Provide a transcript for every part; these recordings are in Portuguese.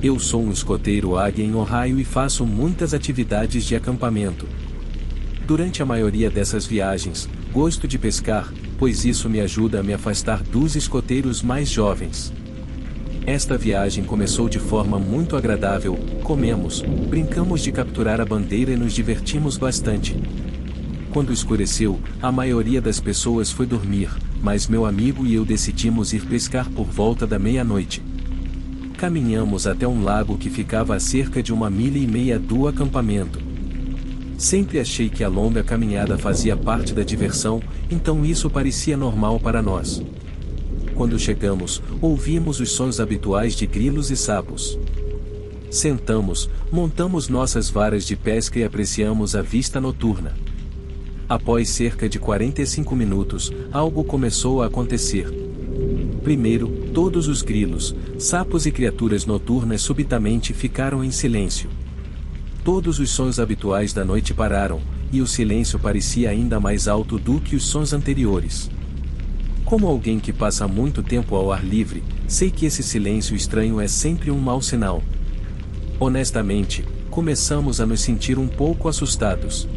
Eu sou um escoteiro águia em Ohio e faço muitas atividades de acampamento. Durante a maioria dessas viagens, gosto de pescar, pois isso me ajuda a me afastar dos escoteiros mais jovens. Esta viagem começou de forma muito agradável, comemos, brincamos de capturar a bandeira e nos divertimos bastante. Quando escureceu, a maioria das pessoas foi dormir, mas meu amigo e eu decidimos ir pescar por volta da meia-noite. Caminhamos até um lago que ficava a cerca de 1,5 milha do acampamento. Sempre achei que a longa caminhada fazia parte da diversão, então isso parecia normal para nós. Quando chegamos, ouvimos os sons habituais de grilos e sapos. Sentamos, montamos nossas varas de pesca e apreciamos a vista noturna. Após cerca de 45 minutos, algo começou a acontecer. Primeiro, todos os grilos, sapos e criaturas noturnas subitamente ficaram em silêncio. Todos os sons habituais da noite pararam, e o silêncio parecia ainda mais alto do que os sons anteriores. Como alguém que passa muito tempo ao ar livre, sei que esse silêncio estranho é sempre um mau sinal. Honestamente, começamos a nos sentir um pouco assustados.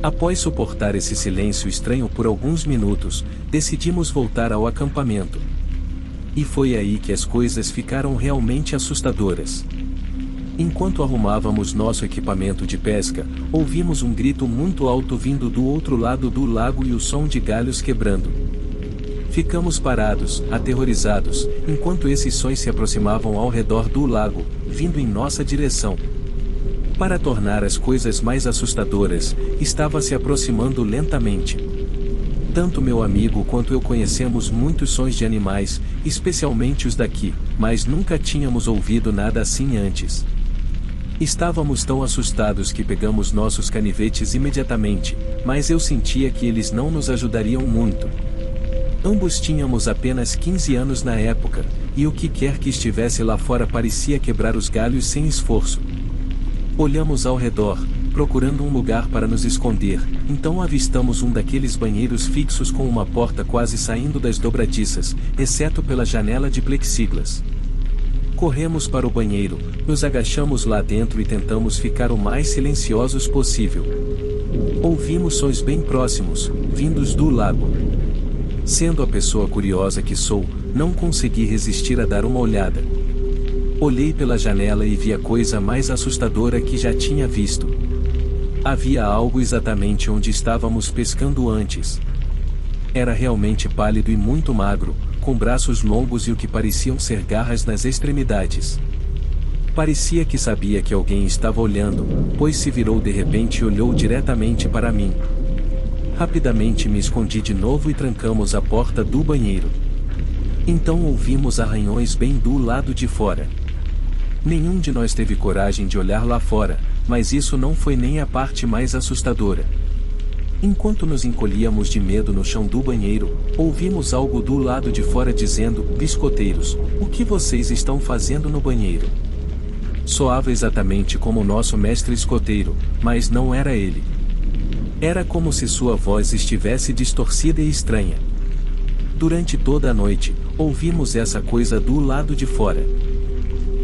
Após suportar esse silêncio estranho por alguns minutos, decidimos voltar ao acampamento. E foi aí que as coisas ficaram realmente assustadoras. Enquanto arrumávamos nosso equipamento de pesca, ouvimos um grito muito alto vindo do outro lado do lago e o som de galhos quebrando. Ficamos parados, aterrorizados, enquanto esses sons se aproximavam ao redor do lago, vindo em nossa direção. Para tornar as coisas mais assustadoras, estava se aproximando lentamente. Tanto meu amigo quanto eu conhecemos muitos sons de animais, especialmente os daqui, mas nunca tínhamos ouvido nada assim antes. Estávamos tão assustados que pegamos nossos canivetes imediatamente, mas eu sentia que eles não nos ajudariam muito. Ambos tínhamos apenas 15 anos na época, e o que quer que estivesse lá fora parecia quebrar os galhos sem esforço. Olhamos ao redor, procurando um lugar para nos esconder, então avistamos um daqueles banheiros fixos com uma porta quase saindo das dobradiças, exceto pela janela de plexiglas. Corremos para o banheiro, nos agachamos lá dentro e tentamos ficar o mais silenciosos possível. Ouvimos sons bem próximos, vindos do lago. Sendo a pessoa curiosa que sou, não consegui resistir a dar uma olhada. Olhei pela janela e vi a coisa mais assustadora que já tinha visto. Havia algo exatamente onde estávamos pescando antes. Era realmente pálido e muito magro, com braços longos e o que pareciam ser garras nas extremidades. Parecia que sabia que alguém estava olhando, pois se virou de repente e olhou diretamente para mim. Rapidamente me escondi de novo e trancamos a porta do banheiro. Então ouvimos arranhões bem do lado de fora. Nenhum de nós teve coragem de olhar lá fora, mas isso não foi nem a parte mais assustadora. Enquanto nos encolhíamos de medo no chão do banheiro, ouvimos algo do lado de fora dizendo: "Escoteiros, o que vocês estão fazendo no banheiro?" Soava exatamente como o nosso mestre escoteiro, mas não era ele. Era como se sua voz estivesse distorcida e estranha. Durante toda a noite, ouvimos essa coisa do lado de fora.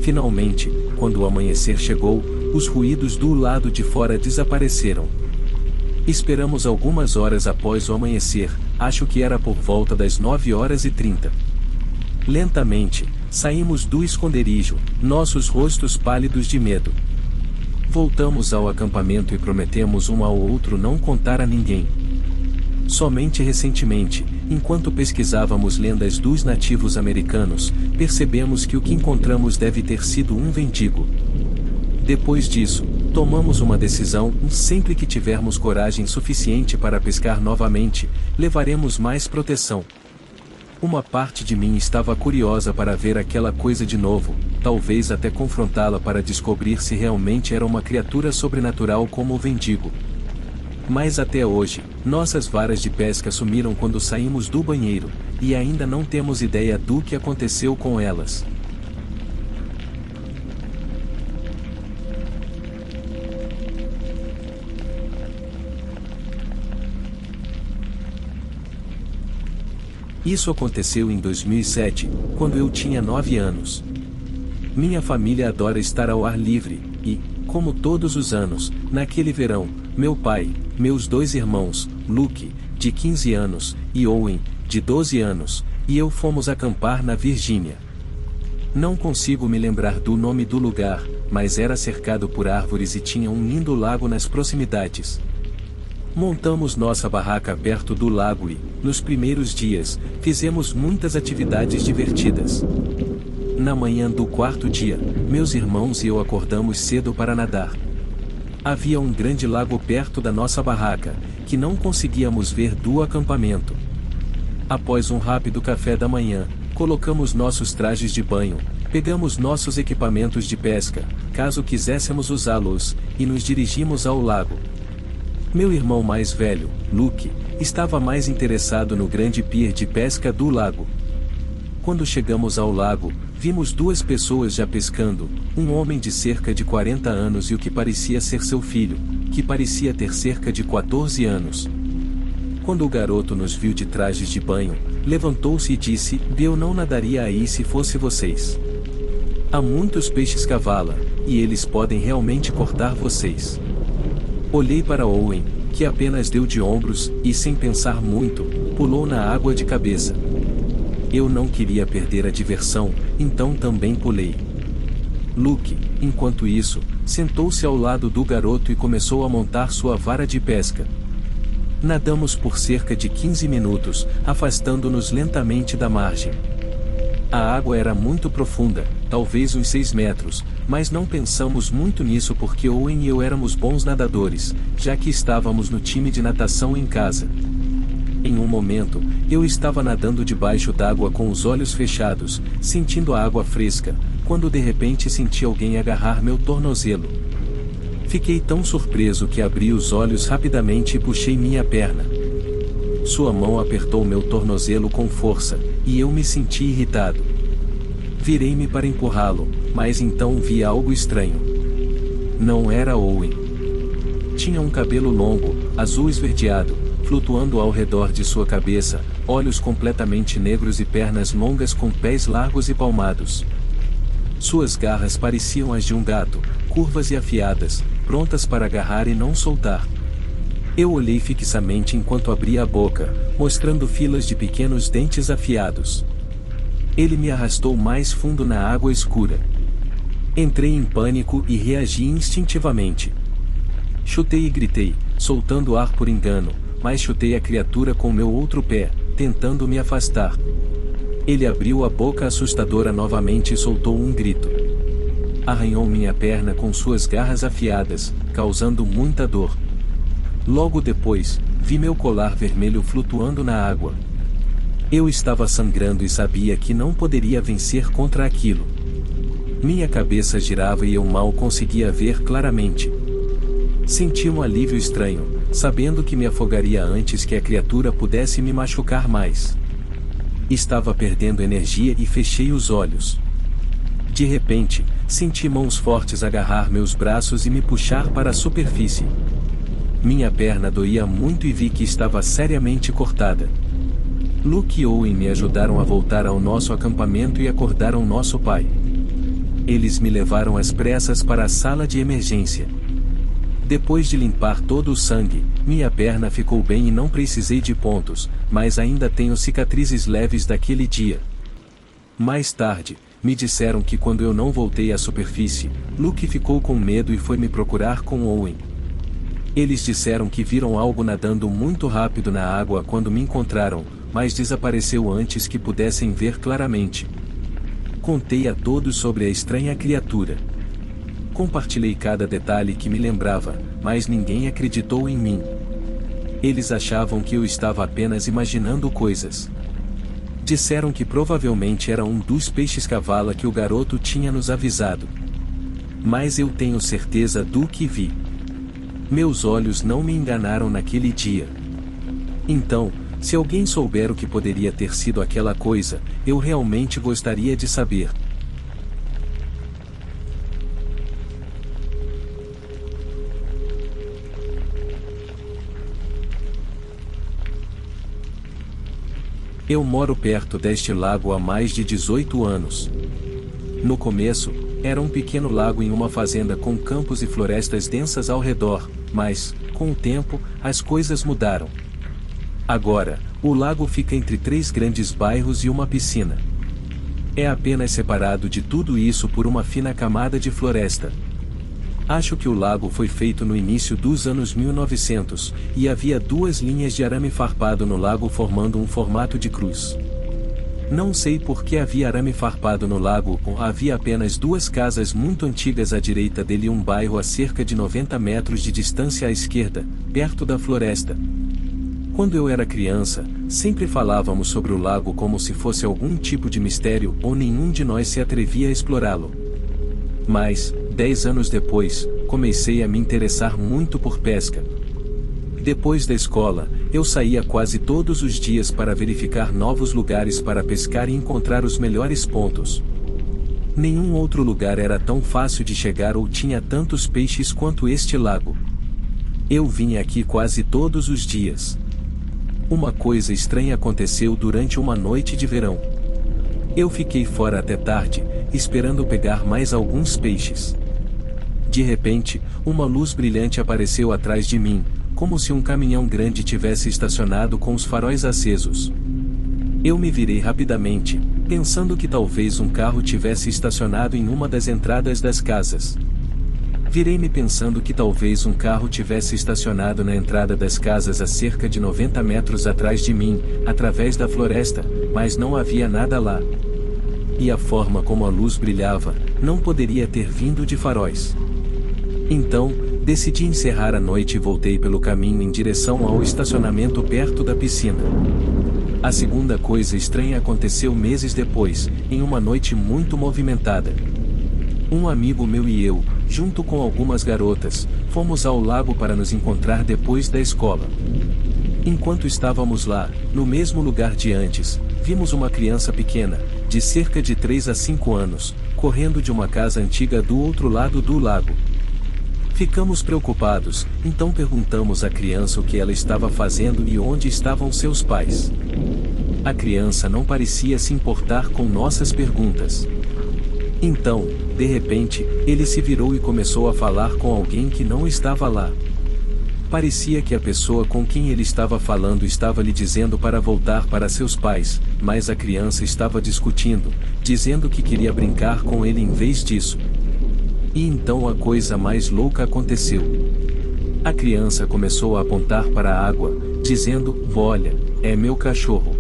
Finalmente, quando o amanhecer chegou, os ruídos do lado de fora desapareceram. Esperamos algumas horas após o amanhecer, acho que era por volta das 9h30. Lentamente, saímos do esconderijo, nossos rostos pálidos de medo. Voltamos ao acampamento e prometemos um ao outro não contar a ninguém. Somente recentemente, enquanto pesquisávamos lendas dos nativos americanos, percebemos que o que encontramos deve ter sido um vendigo. Depois disso, tomamos uma decisão: sempre que tivermos coragem suficiente para pescar novamente, levaremos mais proteção. Uma parte de mim estava curiosa para ver aquela coisa de novo, talvez até confrontá-la para descobrir se realmente era uma criatura sobrenatural como o vendigo. Mas até hoje, nossas varas de pesca sumiram quando saímos do banheiro, e ainda não temos ideia do que aconteceu com elas. Isso aconteceu em 2007, quando eu tinha 9 anos. Minha família adora estar ao ar livre, e, como todos os anos, naquele verão, meu pai, meus 2 irmãos, Luke, de 15 anos, e Owen, de 12 anos, e eu fomos acampar na Virgínia. Não consigo me lembrar do nome do lugar, mas era cercado por árvores e tinha um lindo lago nas proximidades. Montamos nossa barraca perto do lago e, nos primeiros dias, fizemos muitas atividades divertidas. Na manhã do 4º dia, meus irmãos e eu acordamos cedo para nadar. Havia um grande lago perto da nossa barraca, que não conseguíamos ver do acampamento. Após um rápido café da manhã, colocamos nossos trajes de banho, pegamos nossos equipamentos de pesca, caso quiséssemos usá-los, e nos dirigimos ao lago. Meu irmão mais velho, Luke, estava mais interessado no grande pier de pesca do lago. Quando chegamos ao lago, vimos 2 pessoas já pescando, um homem de cerca de 40 anos e o que parecia ser seu filho, que parecia ter cerca de 14 anos. Quando o garoto nos viu de trajes de banho, levantou-se e disse: "Eu não nadaria aí se fosse vocês. Há muitos peixes cavala, e eles podem realmente cortar vocês." Olhei para Owen, que apenas deu de ombros, e sem pensar muito, pulou na água de cabeça. Eu não queria perder a diversão, então também pulei. Luke, enquanto isso, sentou-se ao lado do garoto e começou a montar sua vara de pesca. Nadamos por cerca de 15 minutos, afastando-nos lentamente da margem. A água era muito profunda, talvez uns 6 metros, mas não pensamos muito nisso porque Owen e eu éramos bons nadadores, já que estávamos no time de natação em casa. Em um momento, eu estava nadando debaixo d'água com os olhos fechados, sentindo a água fresca, quando de repente senti alguém agarrar meu tornozelo. Fiquei tão surpreso que abri os olhos rapidamente e puxei minha perna. Sua mão apertou meu tornozelo com força, e eu me senti irritado. Virei-me para empurrá-lo, mas então vi algo estranho. Não era Owen. Tinha um cabelo longo, azul esverdeado, flutuando ao redor de sua cabeça, olhos completamente negros e pernas longas com pés largos e palmados. Suas garras pareciam as de um gato, curvas e afiadas, prontas para agarrar e não soltar. Eu olhei fixamente enquanto abria a boca, mostrando filas de pequenos dentes afiados. Ele me arrastou mais fundo na água escura. Entrei em pânico e reagi instintivamente. Chutei e gritei, soltando ar por engano, mas chutei a criatura com meu outro pé, tentando me afastar. Ele abriu a boca assustadora novamente e soltou um grito. Arranhou minha perna com suas garras afiadas, causando muita dor. Logo depois, vi meu colar vermelho flutuando na água. Eu estava sangrando e sabia que não poderia vencer contra aquilo. Minha cabeça girava e eu mal conseguia ver claramente. Senti um alívio estranho, sabendo que me afogaria antes que a criatura pudesse me machucar mais. Estava perdendo energia e fechei os olhos. De repente, senti mãos fortes agarrar meus braços e me puxar para a superfície. Minha perna doía muito e vi que estava seriamente cortada. Luke e Owen me ajudaram a voltar ao nosso acampamento e acordaram nosso pai. Eles me levaram às pressas para a sala de emergência. Depois de limpar todo o sangue, minha perna ficou bem e não precisei de pontos, mas ainda tenho cicatrizes leves daquele dia. Mais tarde, me disseram que quando eu não voltei à superfície, Luke ficou com medo e foi me procurar com Owen. Eles disseram que viram algo nadando muito rápido na água quando me encontraram, mas desapareceu antes que pudessem ver claramente. Contei a todos sobre a estranha criatura. Compartilhei cada detalhe que me lembrava, mas ninguém acreditou em mim. Eles achavam que eu estava apenas imaginando coisas. Disseram que provavelmente era um dos peixes-cavala que o garoto tinha nos avisado. Mas eu tenho certeza do que vi. Meus olhos não me enganaram naquele dia. Então, se alguém souber o que poderia ter sido aquela coisa, eu realmente gostaria de saber. Eu moro perto deste lago há mais de 18 anos. No começo, era um pequeno lago em uma fazenda com campos e florestas densas ao redor, mas, com o tempo, as coisas mudaram. Agora, o lago fica entre 3 grandes bairros e uma piscina. É apenas separado de tudo isso por uma fina camada de floresta. Acho que o lago foi feito no início dos anos 1900, e havia 2 linhas de arame farpado no lago formando um formato de cruz. Não sei por que havia arame farpado no lago, ou havia apenas 2 casas muito antigas à direita dele e um bairro a cerca de 90 metros de distância à esquerda, perto da floresta. Quando eu era criança, sempre falávamos sobre o lago como se fosse algum tipo de mistério ou nenhum de nós se atrevia a explorá-lo. Mas, 10 anos depois, comecei a me interessar muito por pesca. Depois da escola, eu saía quase todos os dias para verificar novos lugares para pescar e encontrar os melhores pontos. Nenhum outro lugar era tão fácil de chegar ou tinha tantos peixes quanto este lago. Eu vinha aqui quase todos os dias. Uma coisa estranha aconteceu durante uma noite de verão. Eu fiquei fora até tarde, esperando pegar mais alguns peixes. De repente, uma luz brilhante apareceu atrás de mim, como se um caminhão grande tivesse estacionado com os faróis acesos. Eu me virei rapidamente, pensando que talvez um carro tivesse estacionado em uma das entradas das casas. Virei-me pensando que talvez um carro tivesse estacionado na entrada das casas a cerca de 90 metros atrás de mim, através da floresta, mas não havia nada lá. E a forma como a luz brilhava, não poderia ter vindo de faróis. Então, decidi encerrar a noite e voltei pelo caminho em direção ao estacionamento perto da piscina. A segunda coisa estranha aconteceu meses depois, em uma noite muito movimentada. Um amigo meu e eu, junto com algumas garotas, fomos ao lago para nos encontrar depois da escola. Enquanto estávamos lá, no mesmo lugar de antes, vimos uma criança pequena, de cerca de 3 a 5 anos, correndo de uma casa antiga do outro lado do lago. Ficamos preocupados, então perguntamos à criança o que ela estava fazendo e onde estavam seus pais. A criança não parecia se importar com nossas perguntas. Então, de repente, ele se virou e começou a falar com alguém que não estava lá. Parecia que a pessoa com quem ele estava falando estava lhe dizendo para voltar para seus pais, mas a criança estava discutindo, dizendo que queria brincar com ele em vez disso. E então a coisa mais louca aconteceu. A criança começou a apontar para a água, dizendo: "Olha, é meu cachorro.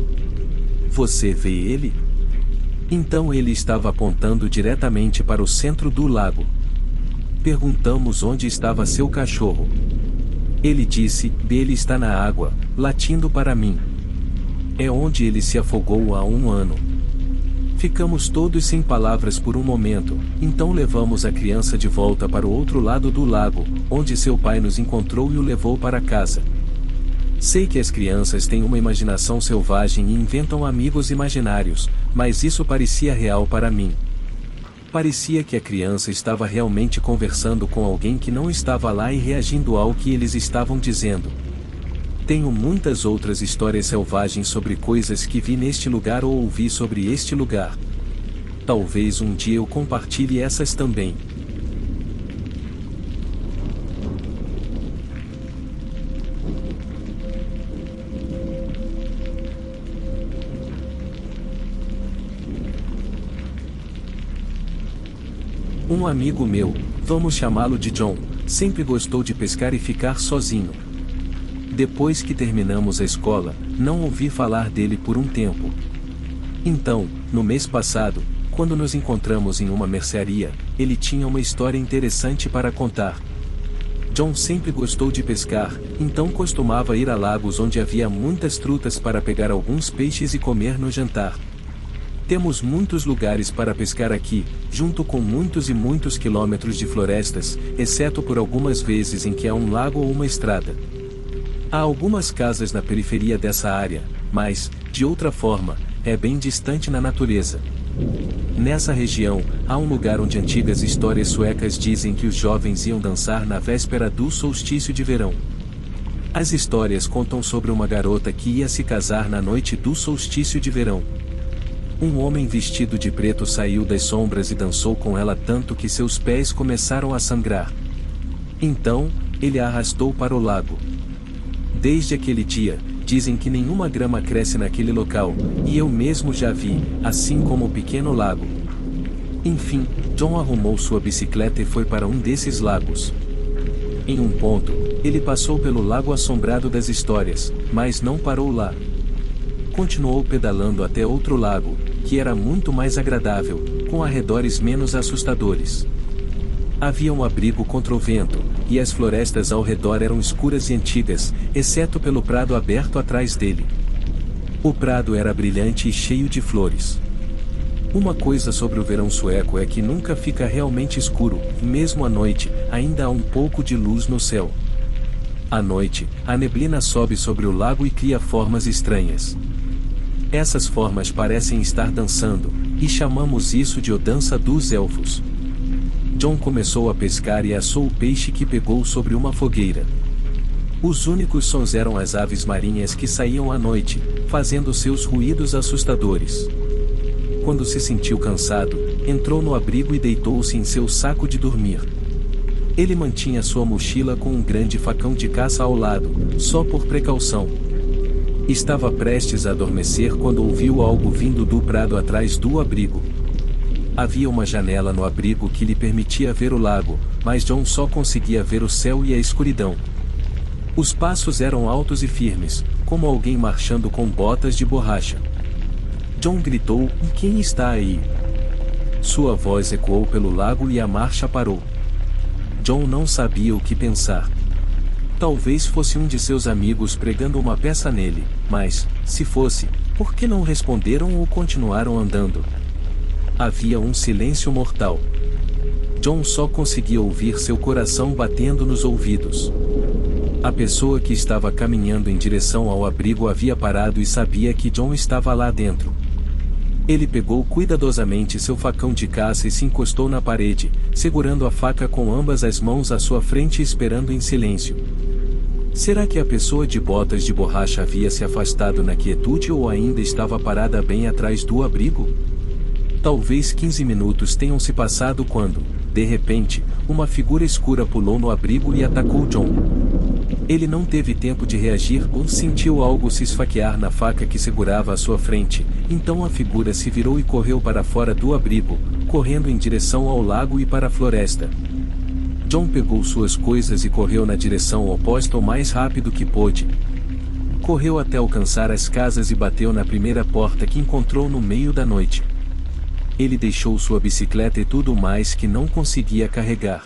Você vê ele?" Então ele estava apontando diretamente para o centro do lago. Perguntamos onde estava seu cachorro. Ele disse: "Ele está na água, latindo para mim. É onde ele se afogou há 1 ano." Ficamos todos sem palavras por um momento, então levamos a criança de volta para o outro lado do lago, onde seu pai nos encontrou e o levou para casa. Sei que as crianças têm uma imaginação selvagem e inventam amigos imaginários, mas isso parecia real para mim. Parecia que a criança estava realmente conversando com alguém que não estava lá e reagindo ao que eles estavam dizendo. Tenho muitas outras histórias selvagens sobre coisas que vi neste lugar ou ouvi sobre este lugar. Talvez um dia eu compartilhe essas também. Um amigo meu, vamos chamá-lo de John, sempre gostou de pescar e ficar sozinho. Depois que terminamos a escola, não ouvi falar dele por um tempo. Então, no mês passado, quando nos encontramos em uma mercearia, ele tinha uma história interessante para contar. John sempre gostou de pescar, então costumava ir a lagos onde havia muitas trutas para pegar alguns peixes e comer no jantar. Temos muitos lugares para pescar aqui, junto com muitos e muitos quilômetros de florestas, exceto por algumas vezes em que há um lago ou uma estrada. Há algumas casas na periferia dessa área, mas, de outra forma, é bem distante na natureza. Nessa região, há um lugar onde antigas histórias suecas dizem que os jovens iam dançar na véspera do solstício de verão. As histórias contam sobre uma garota que ia se casar na noite do solstício de verão. Um homem vestido de preto saiu das sombras e dançou com ela tanto que seus pés começaram a sangrar. Então, ele a arrastou para o lago. Desde aquele dia, dizem que nenhuma grama cresce naquele local, e eu mesmo já vi, assim como o pequeno lago. Enfim, John arrumou sua bicicleta e foi para um desses lagos. Em um ponto, ele passou pelo lago assombrado das histórias, mas não parou lá. Continuou pedalando até outro lago, que era muito mais agradável, com arredores menos assustadores. Havia um abrigo contra o vento, e as florestas ao redor eram escuras e antigas, exceto pelo prado aberto atrás dele. O prado era brilhante e cheio de flores. Uma coisa sobre o verão sueco é que nunca fica realmente escuro, mesmo à noite, ainda há um pouco de luz no céu. À noite, a neblina sobe sobre o lago e cria formas estranhas. Essas formas parecem estar dançando, e chamamos isso de a dança dos elfos. John começou a pescar e assou o peixe que pegou sobre uma fogueira. Os únicos sons eram as aves marinhas que saíam à noite, fazendo seus ruídos assustadores. Quando se sentiu cansado, entrou no abrigo e deitou-se em seu saco de dormir. Ele mantinha sua mochila com um grande facão de caça ao lado, só por precaução. Estava prestes a adormecer quando ouviu algo vindo do prado atrás do abrigo. Havia uma janela no abrigo que lhe permitia ver o lago, mas John só conseguia ver o céu e a escuridão. Os passos eram altos e firmes, como alguém marchando com botas de borracha. John gritou: "Quem está aí?" Sua voz ecoou pelo lago e a marcha parou. John não sabia o que pensar. Talvez fosse um de seus amigos pregando uma peça nele, mas, se fosse, por que não responderam ou continuaram andando? Havia um silêncio mortal. John só conseguia ouvir seu coração batendo nos ouvidos. A pessoa que estava caminhando em direção ao abrigo havia parado e sabia que John estava lá dentro. Ele pegou cuidadosamente seu facão de caça e se encostou na parede, segurando a faca com ambas as mãos à sua frente e esperando em silêncio. Será que a pessoa de botas de borracha havia se afastado na quietude ou ainda estava parada bem atrás do abrigo? Talvez 15 minutos tenham se passado quando, de repente, uma figura escura pulou no abrigo e atacou John. Ele não teve tempo de reagir ou sentiu algo se esfaquear na faca que segurava à sua frente, então a figura se virou e correu para fora do abrigo, correndo em direção ao lago e para a floresta. John pegou suas coisas e correu na direção oposta o mais rápido que pôde. Correu até alcançar as casas e bateu na primeira porta que encontrou no meio da noite. Ele deixou sua bicicleta e tudo mais que não conseguia carregar.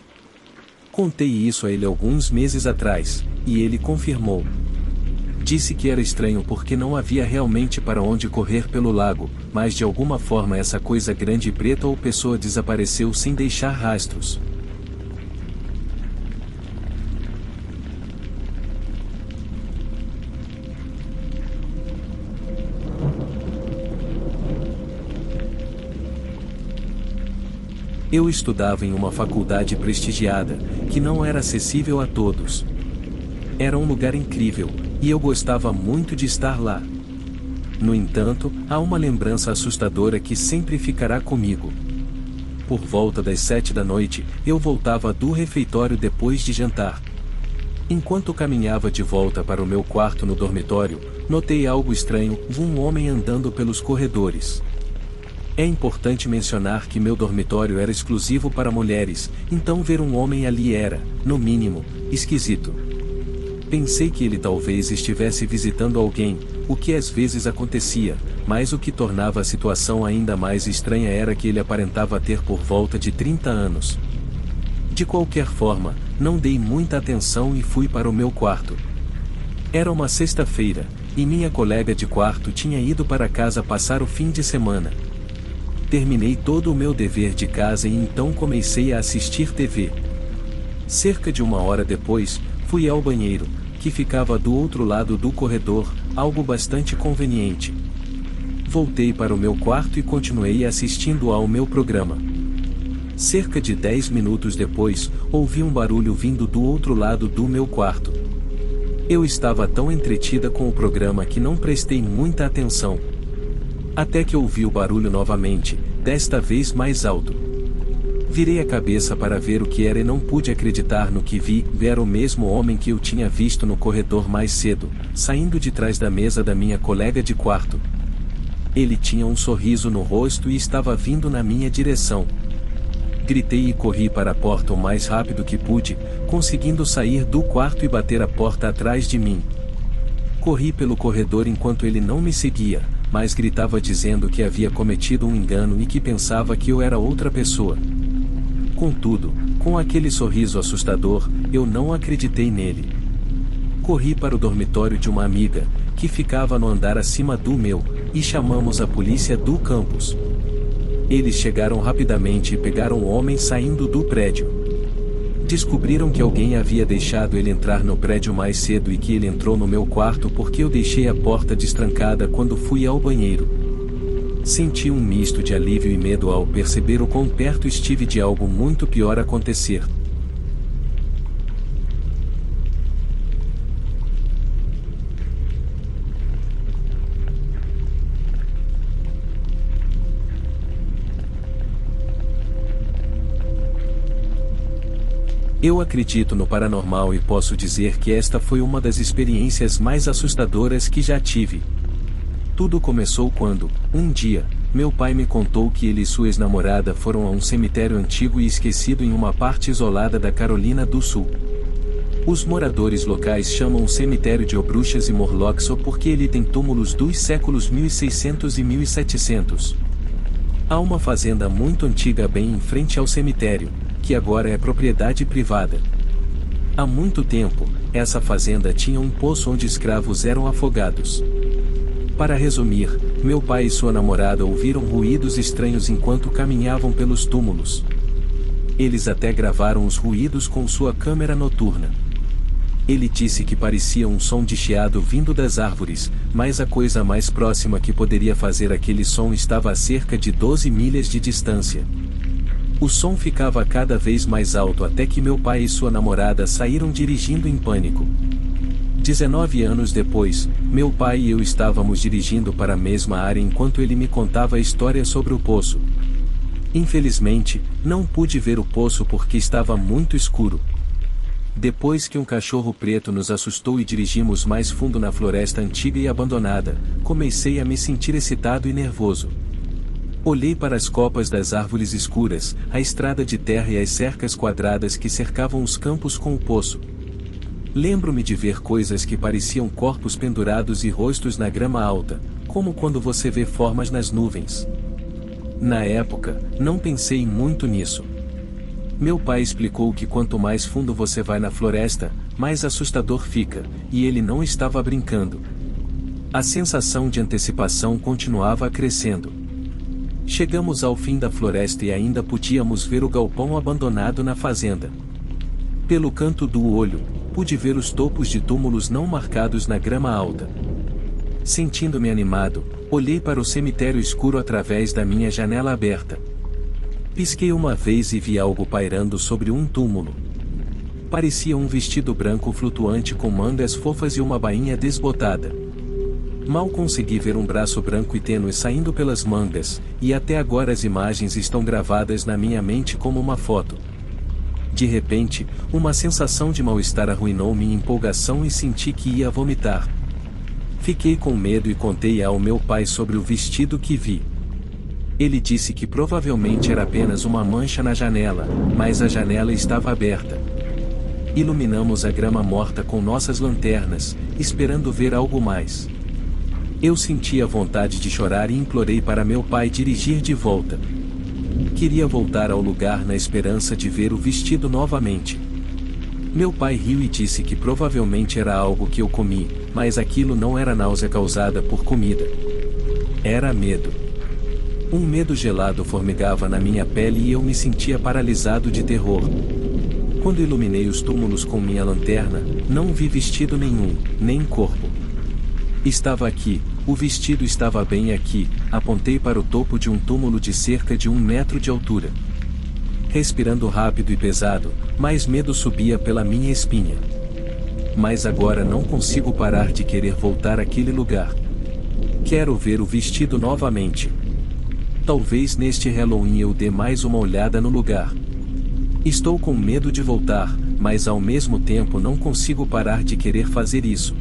Contei isso a ele alguns meses atrás, e ele confirmou. Disse que era estranho porque não havia realmente para onde correr pelo lago, mas de alguma forma essa coisa grande e preta ou pessoa desapareceu sem deixar rastros. Eu estudava em uma faculdade prestigiada, que não era acessível a todos. Era um lugar incrível, e eu gostava muito de estar lá. No entanto, há uma lembrança assustadora que sempre ficará comigo. Por volta das 7 da noite, eu voltava do refeitório depois de jantar. Enquanto caminhava de volta para o meu quarto no dormitório, notei algo estranho: um homem andando pelos corredores. É importante mencionar que meu dormitório era exclusivo para mulheres, então ver um homem ali era, no mínimo, esquisito. Pensei que ele talvez estivesse visitando alguém, o que às vezes acontecia, mas o que tornava a situação ainda mais estranha era que ele aparentava ter por volta de 30 anos. De qualquer forma, não dei muita atenção e fui para o meu quarto. Era uma sexta-feira, e minha colega de quarto tinha ido para casa passar o fim de semana. Terminei todo o meu dever de casa e então comecei a assistir TV. Cerca de 1 hora depois, fui ao banheiro, que ficava do outro lado do corredor, algo bastante conveniente. Voltei para o meu quarto e continuei assistindo ao meu programa. Cerca de 10 minutos depois, ouvi um barulho vindo do outro lado do meu quarto. Eu estava tão entretida com o programa que não prestei muita atenção. Até que ouvi o barulho novamente, desta vez mais alto. Virei a cabeça para ver o que era e não pude acreditar no que vi. Era o mesmo homem que eu tinha visto no corredor mais cedo, saindo de trás da mesa da minha colega de quarto. Ele tinha um sorriso no rosto e estava vindo na minha direção. Gritei e corri para a porta o mais rápido que pude, conseguindo sair do quarto e bater a porta atrás de mim. Corri pelo corredor enquanto ele não me seguia, mas gritava dizendo que havia cometido um engano e que pensava que eu era outra pessoa. Contudo, com aquele sorriso assustador, eu não acreditei nele. Corri para o dormitório de uma amiga, que ficava no andar acima do meu, e chamamos a polícia do campus. Eles chegaram rapidamente e pegaram o homem saindo do prédio. Descobriram que alguém havia deixado ele entrar no prédio mais cedo e que ele entrou no meu quarto porque eu deixei a porta destrancada quando fui ao banheiro. Senti um misto de alívio e medo ao perceber o quão perto estive de algo muito pior acontecer. Eu acredito no paranormal e posso dizer que esta foi uma das experiências mais assustadoras que já tive. Tudo começou quando, um dia, meu pai me contou que ele e sua ex-namorada foram a um cemitério antigo e esquecido em uma parte isolada da Carolina do Sul. Os moradores locais chamam o cemitério de O Bruxas e Morlock porque ele tem túmulos dos séculos 1600 e 1700. Há uma fazenda muito antiga bem em frente ao cemitério, que agora é propriedade privada. Há muito tempo, essa fazenda tinha um poço onde escravos eram afogados. Para resumir, meu pai e sua namorada ouviram ruídos estranhos enquanto caminhavam pelos túmulos. Eles até gravaram os ruídos com sua câmera noturna. Ele disse que parecia um som de chiado vindo das árvores, mas a coisa mais próxima que poderia fazer aquele som estava a cerca de 12 milhas de distância. O som ficava cada vez mais alto até que meu pai e sua namorada saíram dirigindo em pânico. 19 anos depois, meu pai e eu estávamos dirigindo para a mesma área enquanto ele me contava a história sobre o poço. Infelizmente, não pude ver o poço porque estava muito escuro. Depois que um cachorro preto nos assustou e dirigimos mais fundo na floresta antiga e abandonada, comecei a me sentir excitado e nervoso. Olhei para as copas das árvores escuras, a estrada de terra e as cercas quadradas que cercavam os campos com o poço. Lembro-me de ver coisas que pareciam corpos pendurados e rostos na grama alta, como quando você vê formas nas nuvens. Na época, não pensei muito nisso. Meu pai explicou que quanto mais fundo você vai na floresta, mais assustador fica, e ele não estava brincando. A sensação de antecipação continuava crescendo. Chegamos ao fim da floresta e ainda podíamos ver o galpão abandonado na fazenda. Pelo canto do olho, pude ver os topos de túmulos não marcados na grama alta. Sentindo-me animado, olhei para o cemitério escuro através da minha janela aberta. Pisquei uma vez e vi algo pairando sobre um túmulo. Parecia um vestido branco flutuante com mangas fofas e uma bainha desbotada. Mal consegui ver um braço branco e tênue saindo pelas mangas, e até agora as imagens estão gravadas na minha mente como uma foto. De repente, uma sensação de mal-estar arruinou minha empolgação e senti que ia vomitar. Fiquei com medo e contei ao meu pai sobre o vestido que vi. Ele disse que provavelmente era apenas uma mancha na janela, mas a janela estava aberta. Iluminamos a grama morta com nossas lanternas, esperando ver algo mais. Eu sentia vontade de chorar e implorei para meu pai dirigir de volta. Queria voltar ao lugar na esperança de ver o vestido novamente. Meu pai riu e disse que provavelmente era algo que eu comi, mas aquilo não era náusea causada por comida. Era medo. Um medo gelado formigava na minha pele e eu me sentia paralisado de terror. Quando iluminei os túmulos com minha lanterna, não vi vestido nenhum, nem corpo. Estava aqui, o vestido estava bem aqui, apontei para o topo de um túmulo de cerca de 1 metro de altura. Respirando rápido e pesado, mais medo subia pela minha espinha. Mas agora não consigo parar de querer voltar àquele lugar. Quero ver o vestido novamente. Talvez neste Halloween eu dê mais uma olhada no lugar. Estou com medo de voltar, mas ao mesmo tempo não consigo parar de querer fazer isso.